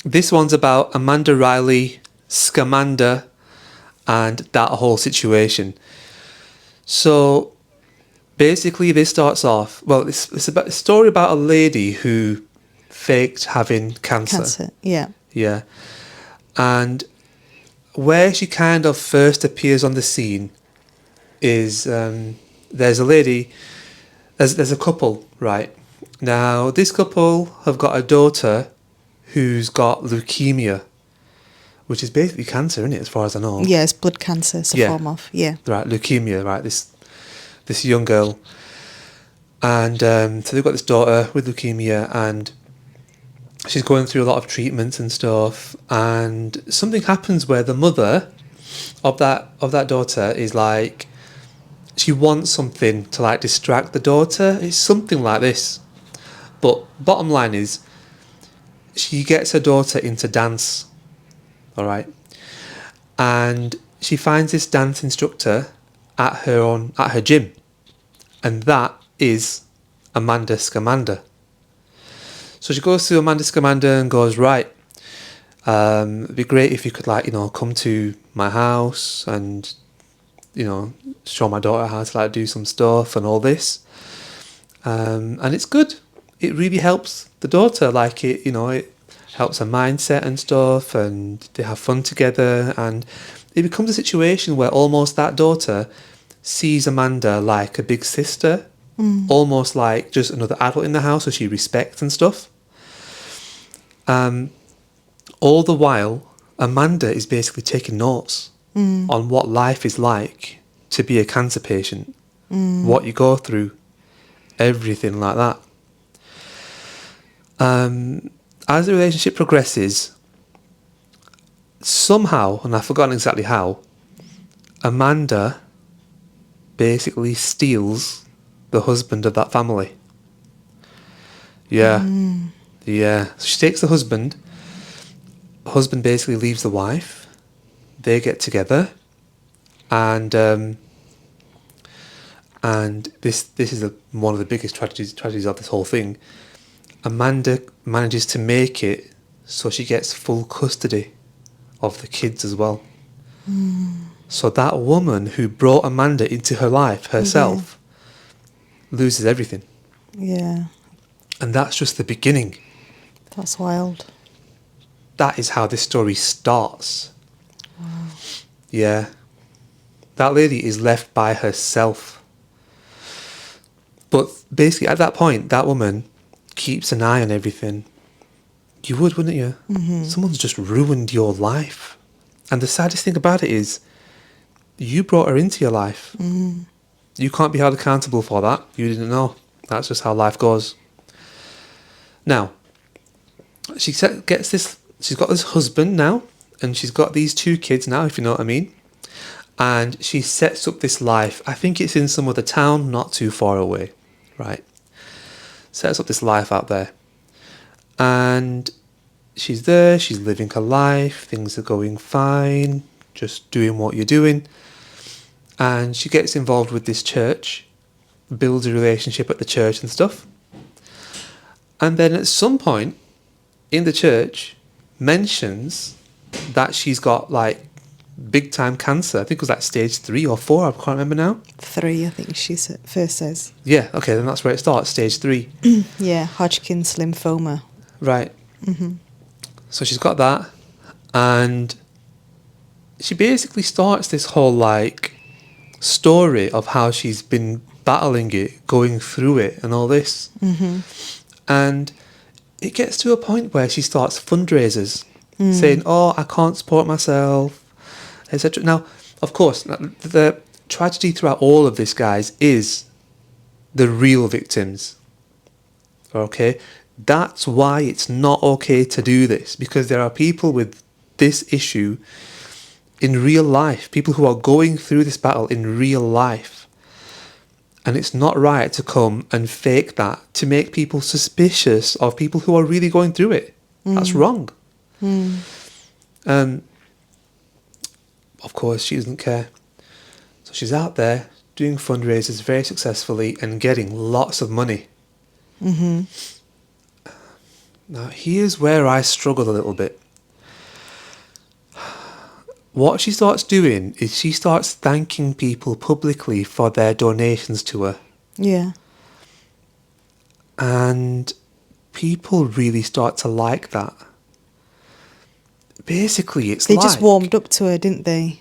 This one's about Amanda Riley, Scamanda, and that whole situation. So basically, this starts off. Well, it's about a story about a lady who faked having cancer. Cancer, yeah. Yeah, and where she kind of first appears on the scene is there's a lady. There's a couple, right? Now this couple have got a daughter who's got leukemia, which is basically cancer, isn't it? As far as I know. Yeah, it's blood cancer. It's a Yeah. form of, yeah. Right, leukemia. Right, this young girl, and so they've got this daughter with leukemia, and she's going through a lot of treatments and stuff. And something happens where the mother of that daughter is like, she wants something to like distract the daughter. It's something like this. But bottom line is, she gets her daughter into dance. All right, and she finds this dance instructor at her gym, and that is Amanda Scamanda. So she goes to Amanda Scamanda and goes, right, it'd be great if you could come to my house and show my daughter how to do some stuff and all this. And it's good. It really helps the daughter. It helps her mindset and stuff, and they have fun together. And it becomes a situation where almost that daughter sees Amanda like a big sister, almost like just another adult in the house who she respects and stuff. All the while, Amanda is basically taking notes on what life is like to be a cancer patient, what you go through, everything like that. As the relationship progresses, somehow, and I've forgotten exactly how, Amanda basically steals the husband of that family. Yeah. Yeah. So she takes the husband. The husband basically leaves the wife. They get together. And this is one of the biggest tragedies of this whole thing. Amanda manages to make it so she gets full custody of the kids as well. So that woman who brought Amanda into her life herself loses everything. Yeah. And that's just the beginning. That's wild. That is how this story starts. Wow. Yeah. That lady is left by herself. But basically at that point, that woman keeps an eye on everything. You would, wouldn't you? Mm-hmm. Someone's just ruined your life. And the saddest thing about it is, you brought her into your life. Mm. You can't be held accountable for that. You didn't know. That's just how life goes. Now, she's got this husband now, and she's got these 2 kids now, if you know what I mean. And she sets up this life. I think it's in some other town, not too far away, right? Sets up this life out there. And she's there, she's living her life, things are going fine, just doing what you're doing. And she gets involved with this church, builds a relationship at the church and stuff. And then at some point in the church mentions that she's got big time cancer. I think it was stage 3 or 4, I can't remember now. 3, I think she first says. Yeah, okay, then that's where it starts, stage 3. Yeah, Hodgkin's lymphoma. Right. Mm-hmm. So she's got that, and she basically starts this whole story of how she's been battling it, going through it and all this. Mm-hmm. And it gets to a point where she starts fundraisers, saying, oh, I can't support myself, etc. Now, of course, the tragedy throughout all of this, guys, is the real victims. Okay? That's why it's not okay to do this, because there are people with this issue in real life, people who are going through this battle in real life. And it's not right to come and fake that, to make people suspicious of people who are really going through it. That's wrong. Of course, she doesn't care. So she's out there doing fundraisers very successfully and getting lots of money. Mm-hmm. Now, here's where I struggle a little bit. What she starts doing is she starts thanking people publicly for their donations to her. Yeah. And people really start to like that. Basically, it's They like... just warmed up to her, didn't they?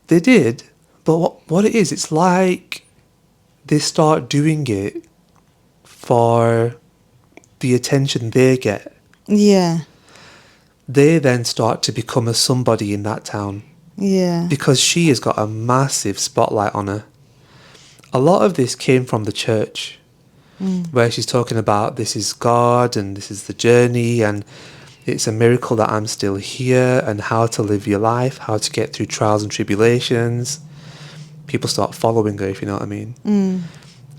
They did, but what it is, it's like they start doing it for the attention they get. Yeah. They then start to become a somebody in that town Yeah. because she has got a massive spotlight on her. A lot of this came from the church, where she's talking about this is God and this is the journey and it's a miracle that I'm still here and how to live your life, how to get through trials and tribulations. People start following her, if you know what I mean.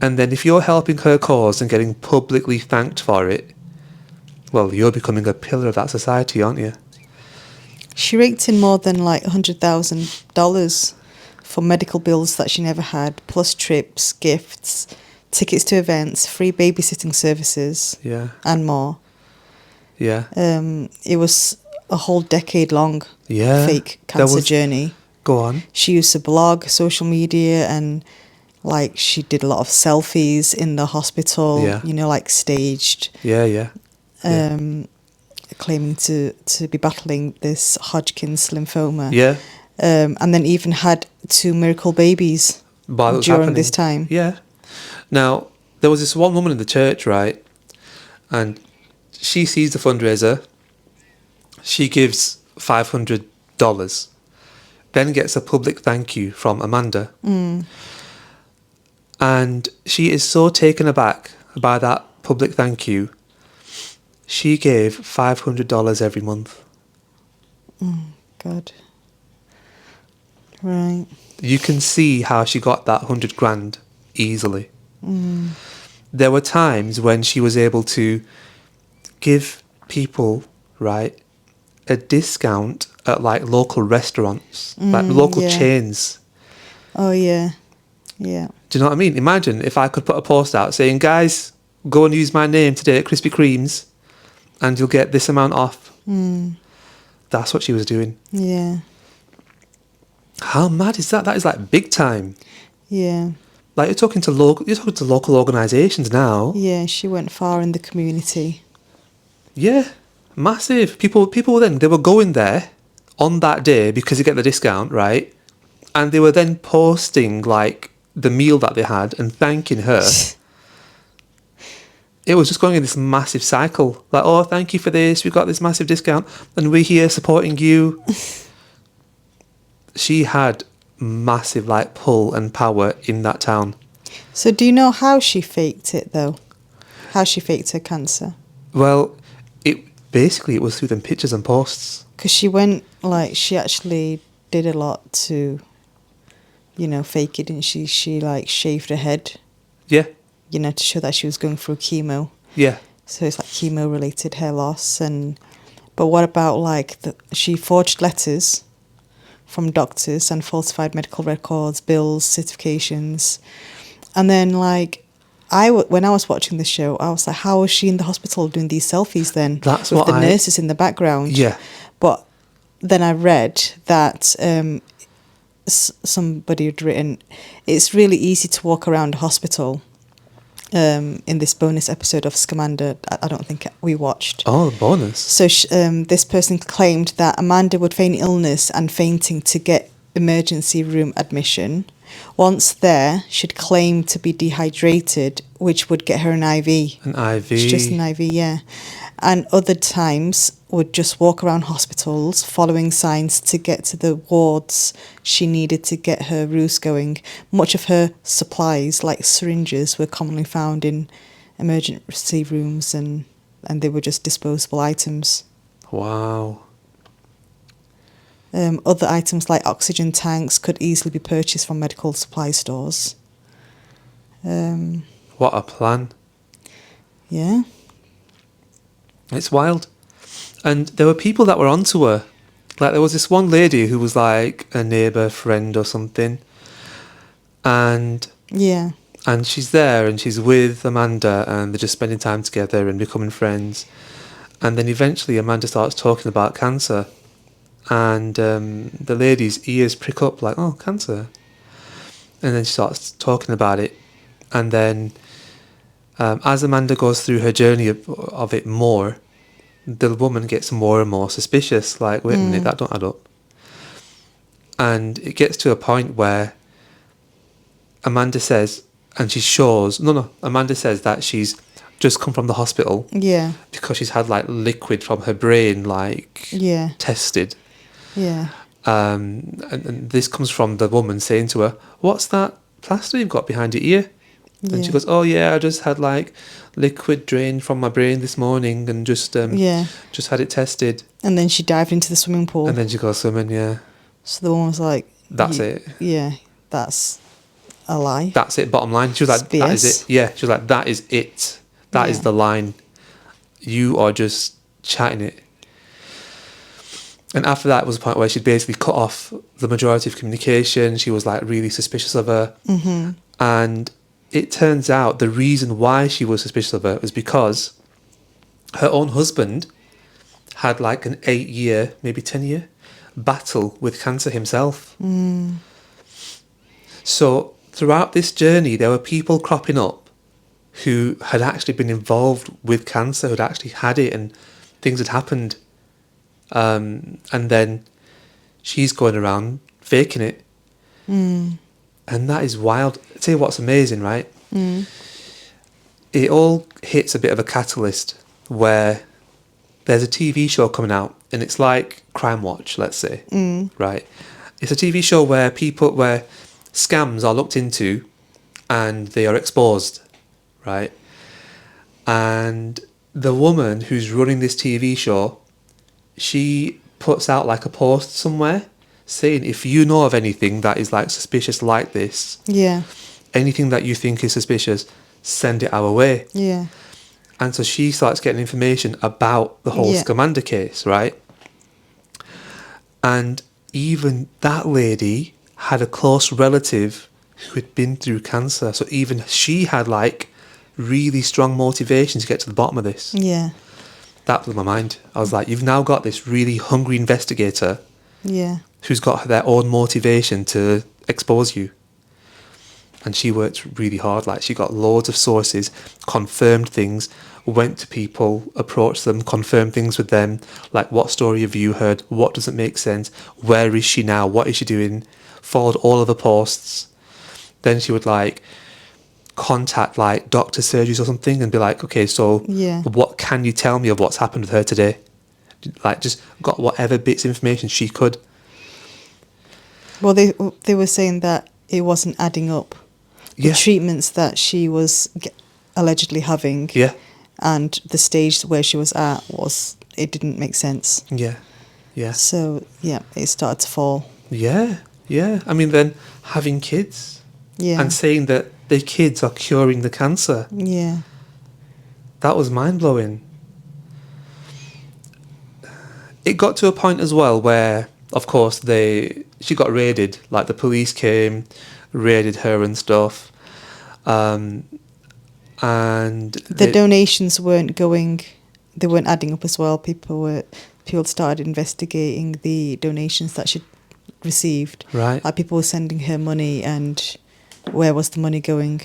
And then if you're helping her cause and getting publicly thanked for it, well, you're becoming a pillar of that society, aren't you? She raked in more than like $100,000 for medical bills that she never had, plus trips, gifts, tickets to events, free babysitting services, Yeah. and more. Yeah. It was a whole decade-long Yeah. fake There cancer was- journey. Go on. She used to blog, social media, and like she did a lot of selfies in the hospital. Yeah. You know, like staged, Yeah, yeah. Yeah. claiming to be battling this Hodgkin's lymphoma. Yeah. And then even had 2 miracle babies While it was during happening. this time. Yeah. Now, there was this one woman in the church, right? And she sees the fundraiser. She gives $500. Then gets a public thank you from Amanda. And she is so taken aback by that public thank you. She gave $500 every month. God. Right. You can see how she got that 100 grand easily. There were times when she was able to give people, right, a discount at like local restaurants, like local yeah. chains. Oh, yeah. Yeah. Do you know what I mean? Imagine if I could put a post out saying, guys, go and use my name today at Krispy Kreme's and you'll get this amount off. That's what she was doing. Yeah. How mad is that? That is like big time. Yeah. Like you're talking to local organisations now. Yeah, she went far in the community. Yeah, massive. People then, they were going there on that day because you get the discount, right? And they were then posting like the meal that they had and thanking her. It was just going in this massive cycle. Like, oh, thank you for this. We got this massive discount and we're here supporting you. She had massive like pull and power in that town. So do you know how she faked it, though? How she faked her cancer? Well, it was through them pictures and posts. Because she went, like, she actually did a lot to, you know, fake it, didn't she? She, like, shaved her head, Yeah, you know, to show that she was going through chemo. yeah. So it's like chemo-related hair loss. But what about, like, she forged letters from doctors and falsified medical records, bills, certifications. And then, like, when I was watching the show, I was like, how was she in the hospital doing these selfies then? That's with what the nurses in the background. Yeah. But then I read that somebody had written, it's really easy to walk around a hospital. In this bonus episode of Scamanda, I don't think we watched. Oh, bonus. So this person claimed that Amanda would feign illness and fainting to get emergency room admission. Once there, she'd claim to be dehydrated, which would get her an IV. An IV. It's just an IV, yeah. And other times would just walk around hospitals following signs to get to the wards she needed to get her ruse going. Much of her supplies, like syringes, were commonly found in emergency rooms and they were just disposable items. Wow. Other items like oxygen tanks could easily be purchased from medical supply stores. What a plan. Yeah. It's wild. And there were people that were onto her. Like, there was this one lady who was like a neighbour, friend or something. And Yeah. she's there and she's with Amanda and they're just spending time together and becoming friends. And then eventually Amanda starts talking about cancer, and the lady's ears prick up like, oh, cancer. And then she starts talking about it. And then as Amanda goes through her journey of it more, the woman gets more and more suspicious. Like, wait a minute, that don't add up. And it gets to a point where Amanda says, and she shows, Amanda says that she's just come from the hospital Yeah. because she's had like liquid from her brain, like Yeah. tested. Yeah. And this comes from the woman saying to her, what's that plaster you've got behind your ear? And she Yeah. goes, oh yeah, I just had like liquid drained from my brain this morning and just had it tested. And then she dived into the swimming pool. And then she goes swimming, yeah. So the woman was like, That's it. Yeah, that's a lie. That's it, bottom line. She was like, that is it. Yeah, she was like, that is it. That is the line. You are just chatting it. And after that was a point where she'd basically cut off the majority of communication. She was like really suspicious of her. Mm-hmm. And it turns out the reason why she was suspicious of her was because her own husband had like an 8-year, maybe 10-year battle with cancer himself. Mm. So throughout this journey, there were people cropping up who had actually been involved with cancer, who'd actually had it, and things had happened. And then she's going around faking it. Mm. And that is wild. I'll tell you what's amazing, right? Mm. It all hits a bit of a catalyst where there's a TV show coming out, and it's like Crime Watch, let's say, right? It's a TV show where scams are looked into and they are exposed, right? And the woman who's running this TV show, she puts out like a post somewhere saying, if you know of anything that is like suspicious like this, anything that you think is suspicious, send it our way. Yeah. And so she starts getting information about the whole Scamanda case, right? And even that lady had a close relative who had been through cancer. So even she had like really strong motivation to get to the bottom of this. Yeah. That blew my mind. I was like, you've now got this really hungry investigator who's got their own motivation to expose you. And she worked really hard. Like, she got loads of sources, confirmed things, went to people, approached them, confirmed things with them. Like, what story have you heard? What doesn't make sense? Where is she now? What is she doing? Followed all of the posts. Then she would like contact like doctor surgeries or something and be like, okay, so what can you tell me of what's happened with her today? Like, just got whatever bits of information she could. Well, they were saying that it wasn't adding up. The treatments that she was allegedly having and the stage where she was at, it didn't make sense. Yeah. So, it started to fall. Yeah. I mean, then having kids and saying that their kids are curing the cancer. Yeah. That was mind-blowing. It got to a point as well where, of course, she got raided. Like, the police came, raided her and stuff. And the donations weren't adding up as well. People started investigating the donations that she'd received. Right. Like, people were sending her money, and where was the money going?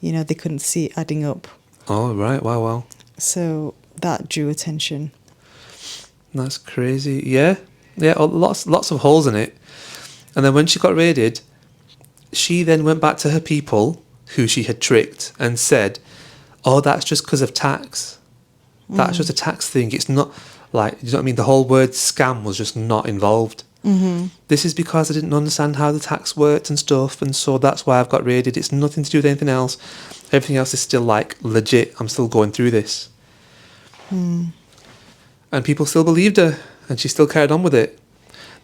You know, they couldn't see it adding up. Oh, right. Wow. So that drew attention. That's crazy. Yeah, lots of holes in it. And then when she got raided, she then went back to her people who she had tricked and said, oh, that's just because of tax. That's just a tax thing. It's not like, you know what I mean? The whole word scam was just not involved. Mm-hmm. This is because I didn't understand how the tax worked and stuff, and so that's why I've got raided. It's nothing to do with anything else. Everything else is still like legit. I'm still going through this. And people still believed her, and she still carried on with it.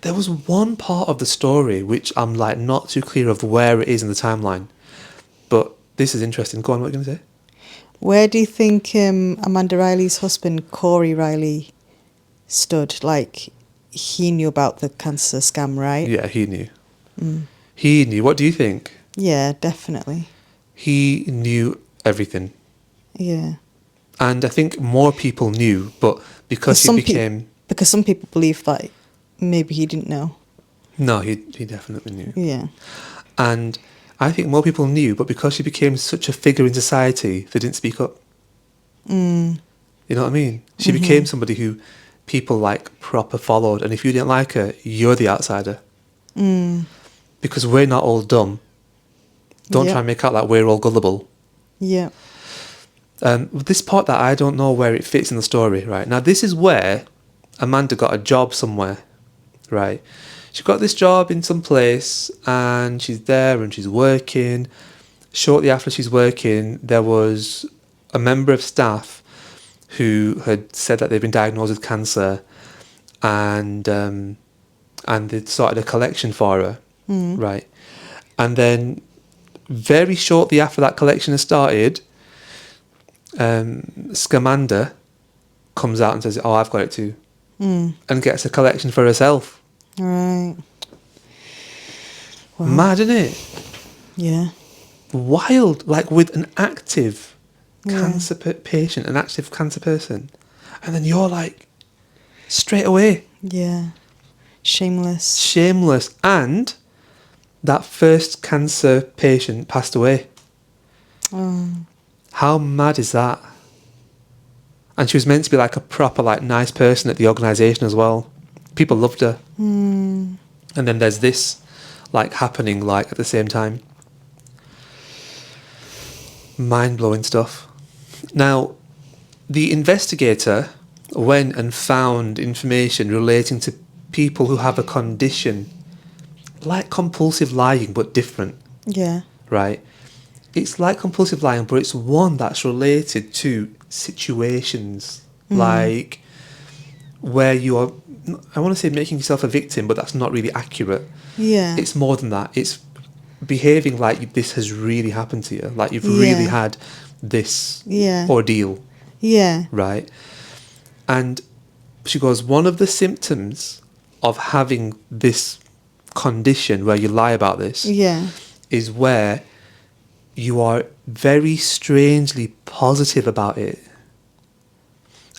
There was one part of the story which I'm like not too clear of where it is in the timeline, but this is interesting. Go on, what are you going to say? Where do you think Amanda Riley's husband, Corey Riley, stood? Like, he knew about the cancer scam, right? Yeah, he knew. He knew. What do you think? Yeah, definitely. He knew everything. Yeah. And I think more people knew, but because he became... because some people believe that maybe he didn't know. No, he definitely knew. Yeah. And I think more people knew, but because she became such a figure in society, they didn't speak up. Mm. You know what I mean? She became somebody who people like proper followed, and if you didn't like her, you're the outsider. Mm. Because we're not all dumb. Don't Yep. try and make out like we're all gullible. Yeah. This part that I don't know where it fits in the story, right? Now, this is where Amanda got a job somewhere, right? She got this job in some place, and she's there and she's working. Shortly after she's working, there was a member of staff who had said that they'd been diagnosed with cancer, and they'd started a collection for her, right? And then very shortly after that collection has started, Scamanda comes out and says, "Oh, I've got it too," and gets a collection for herself. Right. Wow. Mad, isn't it? Yeah. Wild, like with an active Yeah. cancer patient, an active cancer person, and then you're like, straight away, Yeah. Shameless. shameless, and that first cancer patient passed away. Oh. How mad is that? And she was meant to be like a proper, like, nice person at the organisation as well. People loved her. Mm. And then there's this, like, happening, like, at the same time. Mind-blowing stuff. Now, the investigator went and found information relating to people who have a condition like compulsive lying, but different, Yeah. right? It's like compulsive lying, but it's one that's related to situations, like where you are, I want to say making yourself a victim, but that's not really accurate. Yeah. It's more than that. It's behaving like this has really happened to you, like you've really Yeah. had this Yeah. ordeal, Yeah. right? And she goes, one of the symptoms of having this condition where you lie about this Yeah. is where you are very strangely positive about it.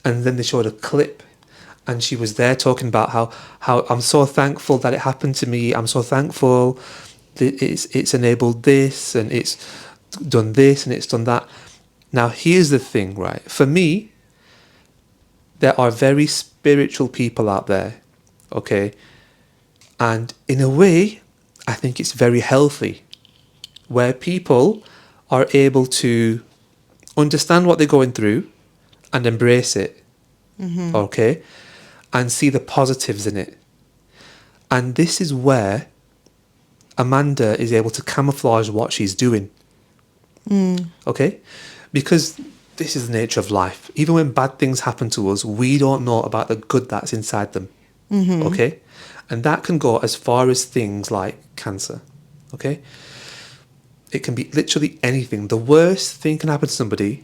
And then they showed a clip, and she was there talking about how I'm so thankful that it happened to me. I'm so thankful that it's enabled this, and it's done this, and it's done that. Now, here's the thing, right? For me, there are very spiritual people out there, okay? And in a way, I think it's very healthy, where people are able to understand what they're going through and embrace it, okay? And see the positives in it. And this is where Amanda is able to camouflage what she's doing, okay? Because this is the nature of life. Even when bad things happen to us, we don't know about the good that's inside them, okay? And that can go as far as things like cancer, okay? It can be literally anything. The worst thing can happen to somebody,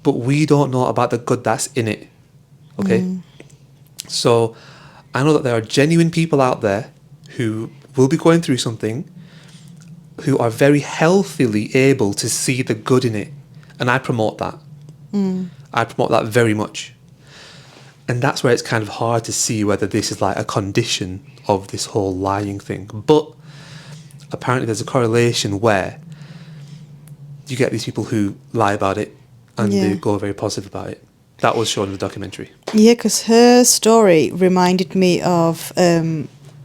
but we don't know about the good that's in it, okay? So I know that there are genuine people out there who will be going through something, who are very healthily able to see the good in it. And I promote that. I promote that very much. And that's where it's kind of hard to see whether this is like a condition of this whole lying thing. But apparently there's a correlation where you get these people who lie about it and Yeah. they go very positive about it. That was shown in the documentary. Yeah, because her story reminded me of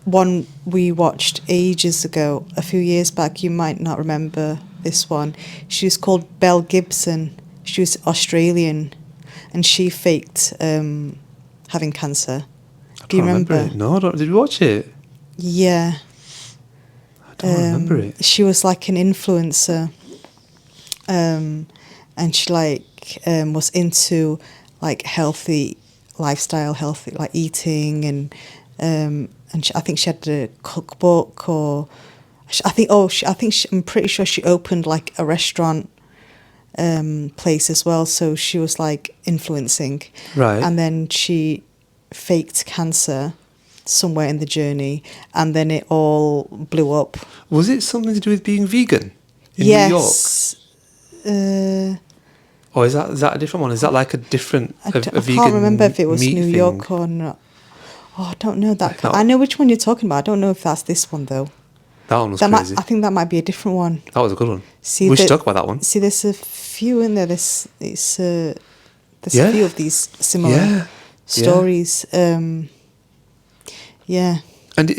one we watched ages ago, a few years back. You might not remember this one. She was called Belle Gibson. She was Australian, and she faked having cancer. Do you remember? It. No, did you watch it? Yeah. I don't remember it. She was like an influencer, and she was into like healthy lifestyle, healthy like eating, and I think she had a cookbook, or I'm pretty sure she opened like a restaurant place as well. So she was like influencing, Right. and then she faked cancer somewhere in the journey, and then it all blew up. Was it something to do with being vegan in New York? Yes. Or is that a different one? Is that like a different I vegan can't remember if it was meat New thing? York or not. Oh, I don't know that. That- I know which one you're talking about. I don't know if that's this one though. That one was That crazy. I think that might be a different one. That was a good one. See, We should talk about that one. See, there's a few in there. There's Yeah. a few of these similar Yeah. stories. Yeah. And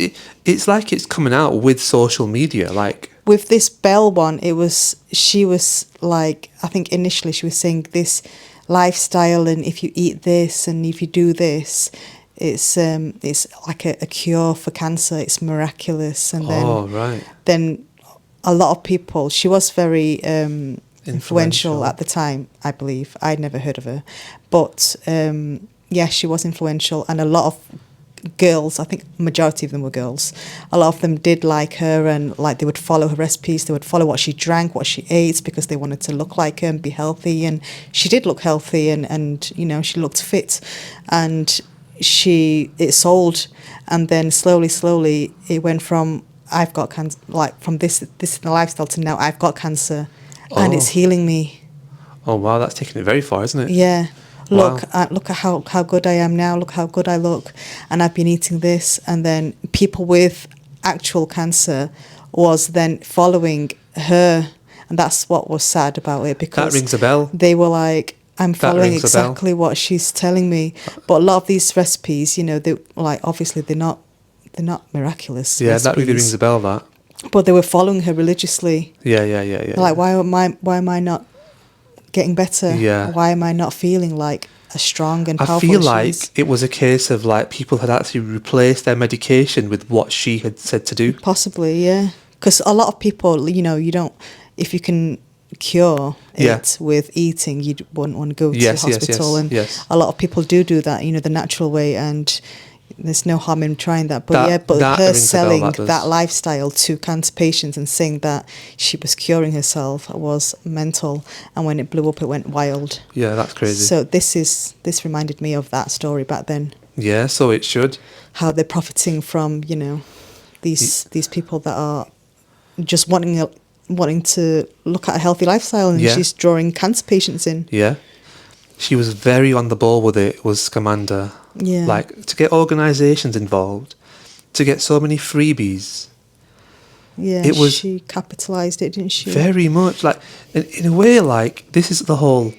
it's like it's coming out with social media. Like, With this Belle one, she was like, I think initially she was saying this lifestyle, and if you eat this and if you do this, it's like a cure for cancer. It's miraculous. And oh, right. then a lot of people. She was very influential Influential. at the time, I believe. I'd never heard of her, but yeah, she was influential, and a lot of girls, I think majority of them were girls, a lot of them did like her, and like they would follow her recipes, they would follow what she drank, what she ate, because they wanted to look like her and be healthy. And she did look healthy, and you know, she looked fit, and it sold. And then slowly it went from I've got cancer, like from this is the lifestyle, to now I've got cancer and it's Oh. healing me. Oh, wow, that's taking it very far, isn't it? Yeah. Wow. Look at how good I am now. Look how good I look, and I've been eating this. And then people with actual cancer was then following her, and that's what was sad about it, because That rings a bell. they were like, I'm following rings a bell. exactly what she's telling me. But a lot of these recipes, you know, they like obviously they're not miraculous. Yeah, that really recipes, rings a bell, that. But they were following her religiously. Yeah. Like, why am I not getting better? Yeah. Why am I not feeling like as strong and I powerful feel as she like is? it was a case of like people had actually replaced their medication with what she had said to do. Possibly, yeah. Because a lot of people, you know, you don't, if you can cure Yeah. it with eating, you wouldn't want to go Yes, to yes, hospital. yes, And yes. a lot of people do that, you know, the natural way, and there's no harm in trying that. But That her rings a bell, selling that does. that lifestyle to cancer patients and saying that she was curing herself was mental. And when it blew up, it went wild. Yeah, that's crazy. So this reminded me of that story back then. Yeah, so it should. How they're profiting from, you know, these people that are just wanting to look at a healthy lifestyle, and Yeah. she's drawing cancer patients in. Yeah. She was very on the ball with it, was Scamanda. Yeah. Like, to get organisations involved, to get so many freebies. Yeah, It was she capitalised it, didn't she? Very much. Like, in a way, like, this is the whole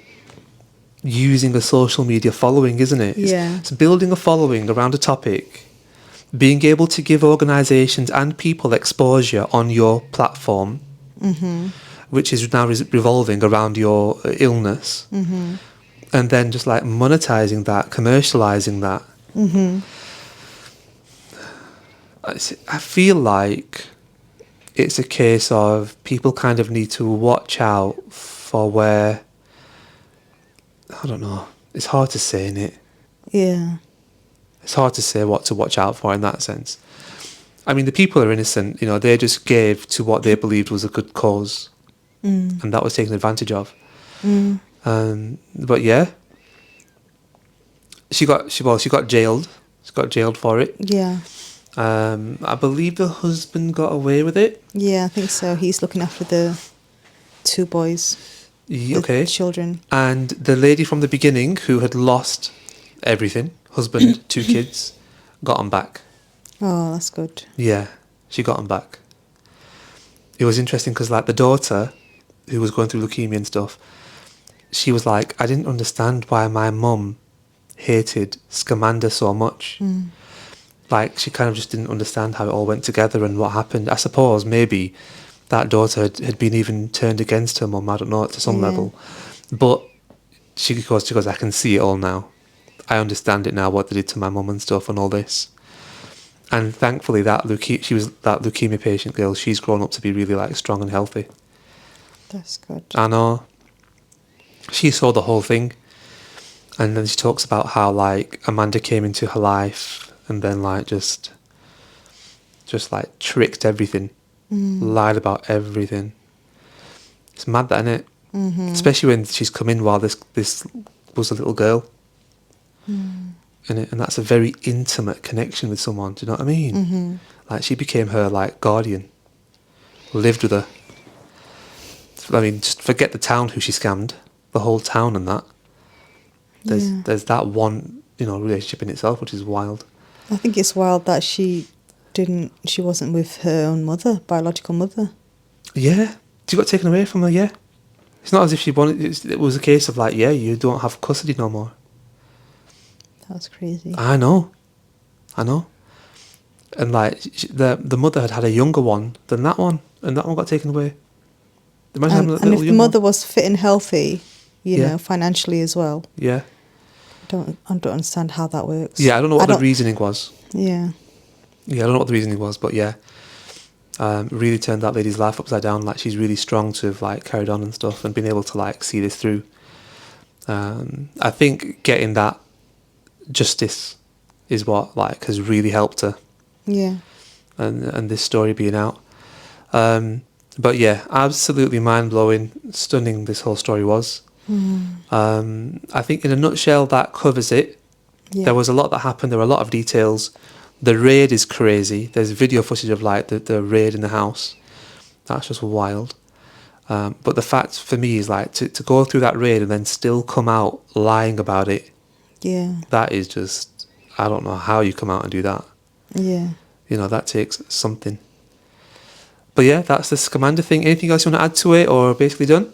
using a social media following, isn't it? Yeah. It's building a following around a topic, being able to give organisations and people exposure on your platform, which is now revolving around your illness, and then just like monetising that, commercialising that. I feel like it's a case of people kind of need to watch out for where, I don't know, it's hard to say, innit? Yeah. It's hard to say what to watch out for in that sense. I mean, the people are innocent, you know, they just gave to what they believed was a good cause, and that was taken advantage of. But yeah, she got jailed. She got jailed for it. Yeah. I believe the husband got away with it. Yeah, I think so. He's looking after the two boys, the Okay. children. And the lady from the beginning who had lost everything, husband, 2 kids, got them back. Oh, that's good. Yeah, she got them back. It was interesting because, like, the daughter, who was going through leukemia and stuff, she was like, I didn't understand why my mum hated Scamanda so much. Like, she kind of just didn't understand how it all went together and what happened. I suppose maybe that daughter had been even turned against her mum, I don't know, to some Yeah. level. But she goes, I can see it all now. I understand it now, what they did to my mum and stuff and all this. And thankfully, that leukemia patient girl, she's grown up to be really, like, strong and healthy. That's good. I know. She saw the whole thing. And then she talks about how, like, Amanda came into her life and then, like, just like, tricked everything. Lied about everything. It's mad, that, isn't it? Especially when she's come in while this was a little girl. And that's a very intimate connection with someone, do you know what I mean? Like, she became her, like, guardian. Lived with her. I mean, just forget the town who she scammed. the whole town and that. Yeah. There's that one, relationship in itself, which is wild. I think it's wild that she wasn't with her own mother, biological mother. Yeah. She got taken away from her, yeah. It's not as if she wanted, it was a case of like, yeah, you don't have custody no more. That's crazy. I know. And like, the mother had a younger one than that one, and that one got taken away. Imagine having a And if little the young mother one. was fit and healthy, Yeah. financially as well, Yeah. I don't understand how that works. Yeah, I don't know what the reasoning was. Yeah. Yeah, I don't know what the reasoning was, but yeah. Really turned that lady's life upside down. Like, she's really strong to have like carried on and stuff and been able to like see this through. I think getting that justice is what like has really helped her. Yeah. And this story being out. But yeah, absolutely mind blowing, stunning. This whole story was. I think in a nutshell that covers it. Yeah. There was a lot that happened. There were a lot of details. The raid is crazy. There's video footage of like the raid in the house. That's just wild. But the fact for me is like to go through that raid and then still come out lying about it. Yeah. That is just, I don't know how you come out and do that. Yeah. That takes something. But yeah, that's the Scamanda thing. Anything else you want to add to it, or basically done?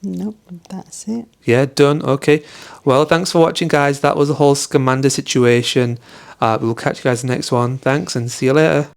Nope, that's it. Yeah, done. Okay. Well, thanks for watching, guys. That was the whole Scamanda situation. We'll catch you guys in the next one. Thanks, and see you later.